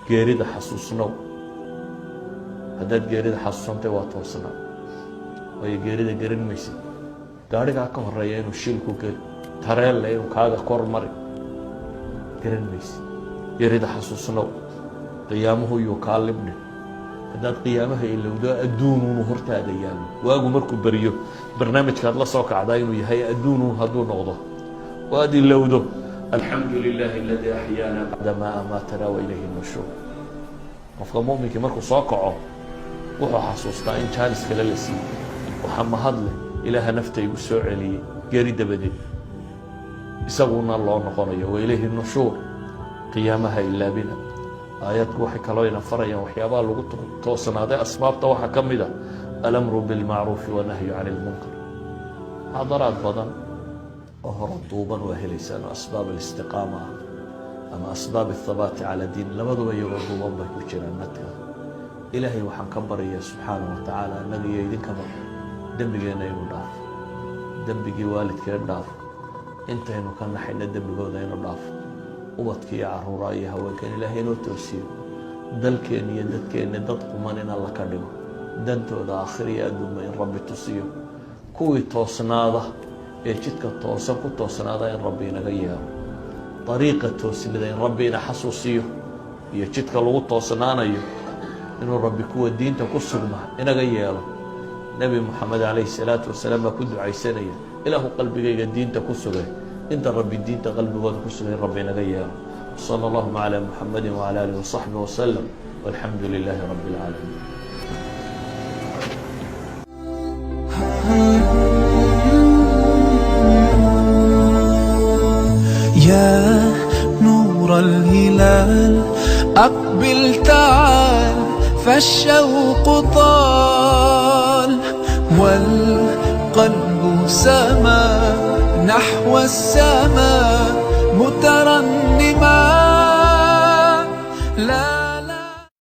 geerida xasuusnow haddaad geerida xasuusantay waa toosnaa waayo geerida garan maysid gaadhigaa ka horeeya inuu shilku geli tareelle inuu kaaga kor mari garan maysid geerida xasuusnow qiyaamuhu yuu kaa libdhin haddaad qiyaamaha ilowdo adduunuunu hortaada yaallo waagu markuu beriyo barnaamijkaad la soo kacdaa inuu yahay adduunuun hadduu noqdo oo aad ilowdo alxamdu lilaahi aladii axyaana bacda maa amaatana wa ilayhi nushuur qofka mu'minkii markuu soo kaco wuxuu xasuustaa in jaanis kale la siiyey waxaa mahadleh ilaaha nafta igu soo celiyey geeri dabadeed isaguna loo noqonayo wa ilayhi nushuur qiyaamaha ilaabina aayadku waxay kaloo ina farayaan waxyaabaha lagu toosnaaday asbaabta waxaa ka mid a alamru bilmacruufi wanahyu cani ilmunkar xadaraad badan oo hore duuban waa helaysaan oo asbaab alistiqaama ah ama asbaab athabaati cala diin labaduba iyagoo duuban bay ku jiraan nadka ilaahay waxaan ka baryayaa subxaanahu watacaala annaga iyo idinkaba dembigeenna inuu dhaafo dembigii waalidkeen dhaafo intaynu ka naxayna dembigooda inuu dhaafo ubadka iyo caruuraa iyo haweenkan ilaahay inoo toosiyo dalkeenna iyo dadkeenna dad quman in alla ka dhigo dantooda aakhir iyo adduunba in rabbi tusiyo kuwii toosnaada ee jidka toosan ku toosnaada in rabbi inaga yeelo dariiqa toosnida in rabbi ina xasuusiyo iyo jidka lagu toosnaanayo inuu rabbi kuwa diinta ku sugma inaga yeelo nebi moxamed calayhi salaatu wasalaam baa ku ducaysanaya ilaahu qalbigayga diinta ku sugay inta rabbi diinta qalbigooda ku sugay rabbi inaga yeelo sala allahuma calaa muxamedin wacala aalihi wasaxbihi wasalam walxamdu lilaahi rabbi alcaalamiin يا نور الهلال أقبل تعال فالشوق طال والقلب سما نحو السماء مترنما